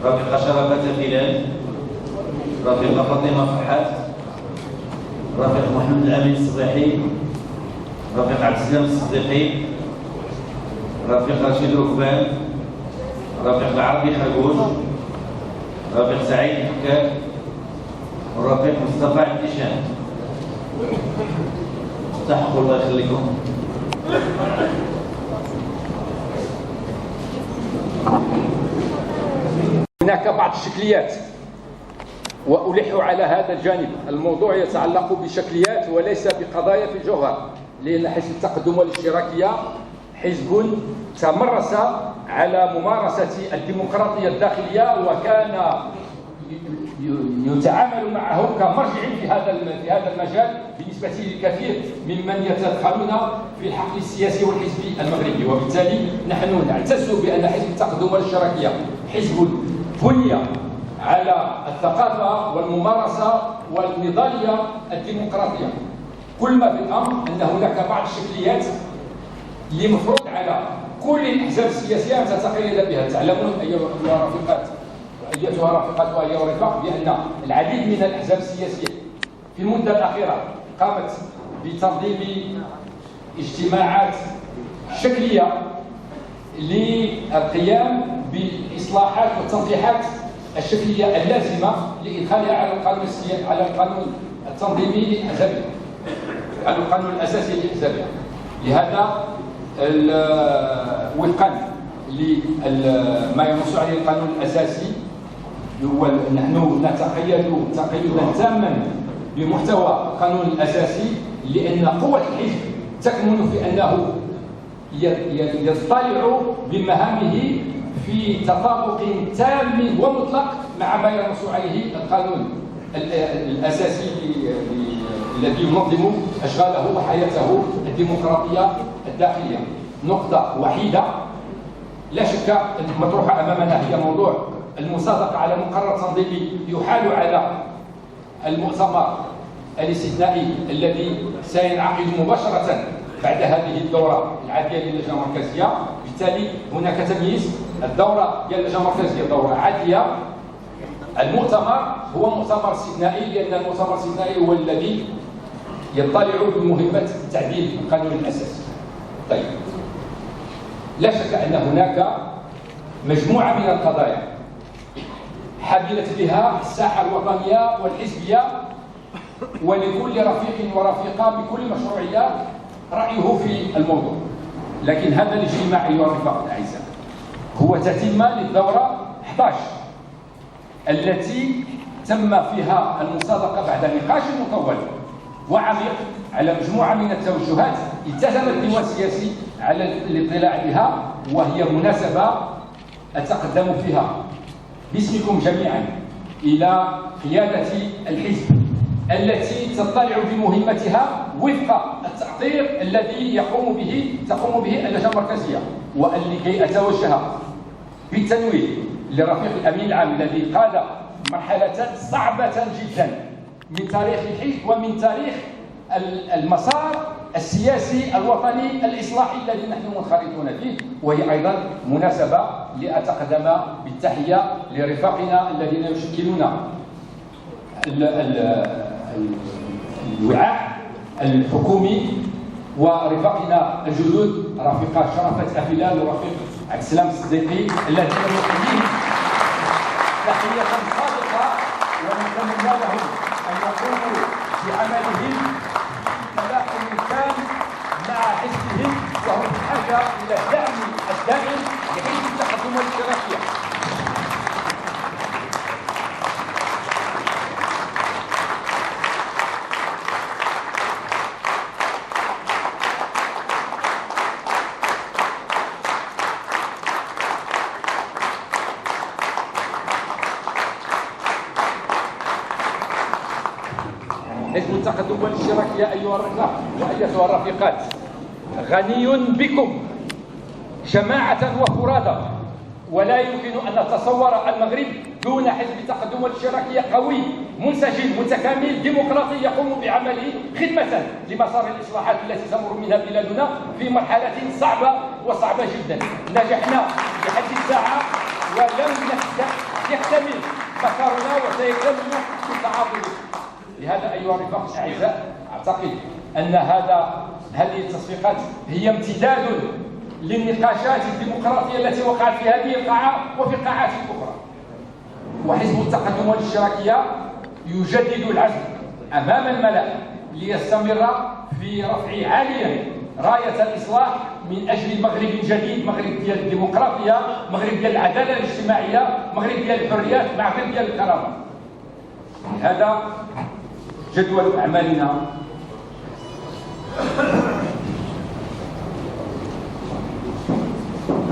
رفيقة شرفة خلال، رفيقة فاطمة فرحات، رفيق محمد الأمين الصبيحي، رفيق عبد السلام الصديقي، رفيق رشيد ركبان، رفيق العربي خربوش، رفيق سعيد الحكاك، والرفيق مصطفى عبد الشام. تحقوا الله يخليكم. هناك بعض الشكليات وألح على هذا الجانب. الموضوع يتعلق بشكليات وليس بقضايا في الجوهر، لأن حزب التقدم والاشتراكية حزب تمرس على ممارسة الديمقراطية الداخلية، وكان يتعامل معه كمرجع في هذا المجال بالنسبة للكثير ممن يتدخلون في الحقل السياسي والحزبي المغربي. وبالتالي نحن نعتز بأن حزب التقدم والاشتراكية حزب بني على الثقافة والممارسة والنضالية الديمقراطية. كل ما في الأمر أن هناك بعض الشكليات اللي مفروض على كل الأحزاب السياسية أن تتقيد بها. تعلمون أيها الرفيقات أيتها الرفيقات وأيها الرفاق بأن العديد من الأحزاب السياسية في المدة الأخيرة قامت بتنظيم اجتماعات شكلية للقيام بالإصلاحات والتنقيحات الشكلية اللازمة لإدخالها على القانون التنظيمي للأحزاب، على القانون الأساسي للأحزاب. لهذا وفقا لما ينص عليه القانون الأساسي نحن نتقيد تقيدا تاما بمحتوى القانون الأساسي، لأن قوة الحزب تكمن في أنه يطلع بمهامه في تطابق تام ومطلق مع ما ينص عليه القانون الأساسي الذي ينظم أشغاله وحياته الديمقراطية الداخلية. نقطة وحيدة لا شك مطروحة أمامنا هي موضوع المصادقة على مقرر تنظيمي يحال على المؤتمر الاستثنائي الذي سينعقد مباشرة بعد هذه الدورة العادية للجنة المركزية. بالتالي هناك تمييز. الدورة ديال اللجنة المركزية دورة عادية، المؤتمر هو مؤتمر استثنائي، لأن المؤتمر الاستثنائي هو الذي يطلع بمهمة تعديل القانون الأساسي. طيب، لا شك أن هناك مجموعة من القضايا حملت بها الساحة الوطنية والحزبية، ولكل رفيق ورفيقة بكل مشروعية رأيه في الموضوع. لكن هذا الاجتماع أيها الرفاق الأعزاء هو تتمة للدورة 11 التي تم فيها المصادقة بعد نقاش مطول وعميق على مجموعة من التوجهات التزم الديوان السياسي على الاطلاع بها، وهي مناسبة أتقدم فيها باسمكم جميعا إلى قيادة الحزب التي تطلع بمهمتها وفق التأطير الذي تقوم به اللجنة المركزية. ولكي أتوجه بالتنويه لرفيق الأمين العام الذي قاد مرحلة صعبة جدا من تاريخ الحزب ومن تاريخ المسار السياسي الوطني الإصلاحي الذي نحن منخرطون فيه، وهي أيضا مناسبة لأتقدم بالتحية لرفاقنا الذين يشكلون الوعاء الحكومي ورفاقنا الجدد رفيقة شرفة أفلال ورفيق عبد السلام الصديقي الذين نحييهم تحية صادقة ونتمنى لهم أن يقوموا بعملهم كما الإمكان مع حزبهم، وهم بحاجة إلى الدعم الدائم لحزب التقدم والاشتراكية. حزب التقدم والاشتراكية أيها الرفاق وأيتها الرفيقات غني بكم جماعة وفرادى، ولا يمكن أن نتصور المغرب دون حزب التقدم والاشتراكية قوي منسجم متكامل ديمقراطي يقوم بعمله خدمة لمسار الإصلاحات التي تمر منها بلادنا في مرحلة صعبة وصعبة جدا. نجحنا لحد الساعة ولم يكفي مسارنا وسيكمل في التعاطي. لهذا أيها الرفاق الأعزاء أعتقد أن هذه التصفيقات هي امتداد للنقاشات الديمقراطية التي وقعت في هذه القاعة وفي القاعات الأخرى. وحزب التقدم والاشتراكية يجدد العزم أمام الملأ ليستمر في رفع عاليا راية الإصلاح من أجل مغرب جديد، مغرب ديال الديمقراطية، مغرب ديال العدالة الاجتماعية، مغرب ديال الحريات، مغرب ديال الكرامة. هذا جدول أعمالنا.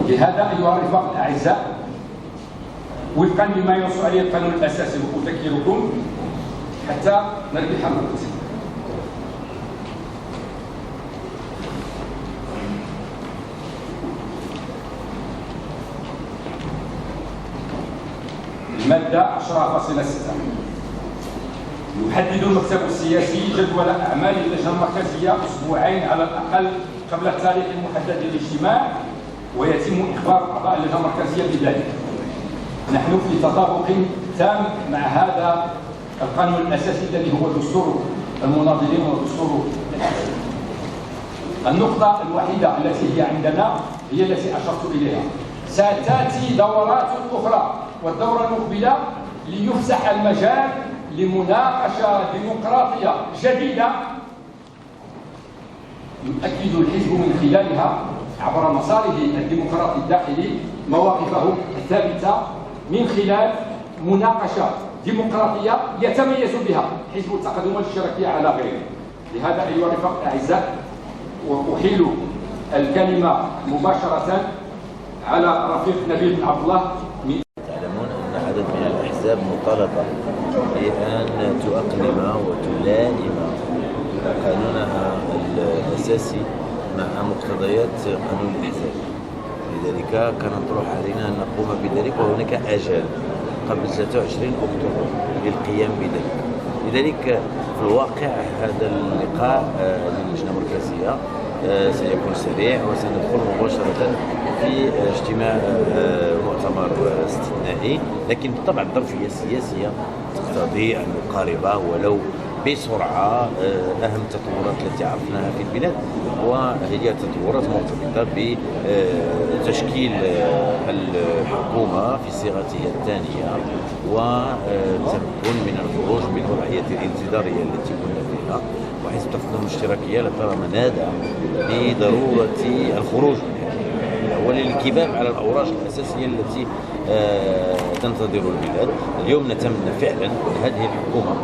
لهذا أيها الرفاق الأعزاء، وفقا لما ينص عليه القانون الأساسي، وأذكركم حتى نربح الوقت. المادة 10.6 يحدد المكتب السياسي جدول أعمال اللجنة المركزية أسبوعين على الأقل قبل التاريخ المحدد للاجتماع، ويتم إخبار أعضاء اللجنة المركزية بذلك. نحن في تطابق تام مع هذا القانون الأساسي الذي هو دستور المناضلين ودستور الأحزاب. النقطة الوحيدة التي هي عندنا هي التي أشرت إليها. ستأتي دورات أخرى، والدورة المقبلة ليفسح المجال لمناقشة ديمقراطية جديدة يؤكد الحزب من خلالها عبر مساره الديمقراطي الداخلي مواقفه الثابتة من خلال مناقشة ديمقراطية يتميز بها حزب التقدم والاشتراكية على غيره. لهذا أيها الرفاق الأعزاء، وأحيل الكلمة مباشرة على رفيق نبيل بن عبد الله. تعلمون أن عدد من الأحزاب مطالبة بأن تؤقلم وتلائم قانونها الأساسي مع مقتضيات قانون الأحزاب. لذلك كان طروح علينا أن نقوم بذلك، وهناك أجل قبل 23 أكتوبر للقيام بذلك. لذلك في الواقع هذا اللقاء للجنة المركزية سيكون سريع، وسندخل مباشرة في اجتماع مؤتمر استثنائي، لكن بالطبع الظرفية السياسية تقتضي أن نقارب ولو بسرعة أهم التطورات التي عرفناها في البلاد، وهي تطورات مرتبطة بتشكيل الحكومة في صيغتها الثانية، والتمكن من الخروج من الوضعية الانتظارية التي كنا فيها. وحزب التقدم الاشتراكية لترى منادى بضرورة الخروج وللكباب على الأوراق الأساسية التي تنتظر البلاد. اليوم نتمنى فعلا أن هذه الحكومة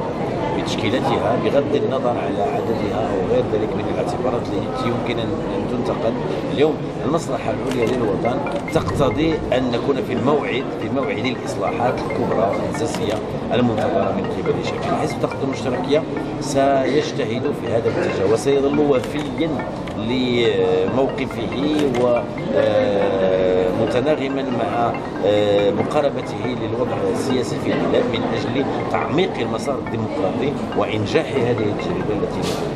بتشكيلتها بغض النظر على عددها أو غير ذلك من الاعتبارات التي يمكن أن تنتقد اليوم، المصلحة العليا للوطن تقتضي أن نكون في موعد الإصلاحات الكبرى الأساسية المنتظرة من قبل الشعب. حزب التقدم الاشتراكية سيجتهد في هذا الاتجاه وسيظل وفيا لموقفه ومتناغما مع مقاربته للوضع السياسي في البلاد من أجل تعميق المسار الديمقراطي وإنجاح هذه التجربة التي نحن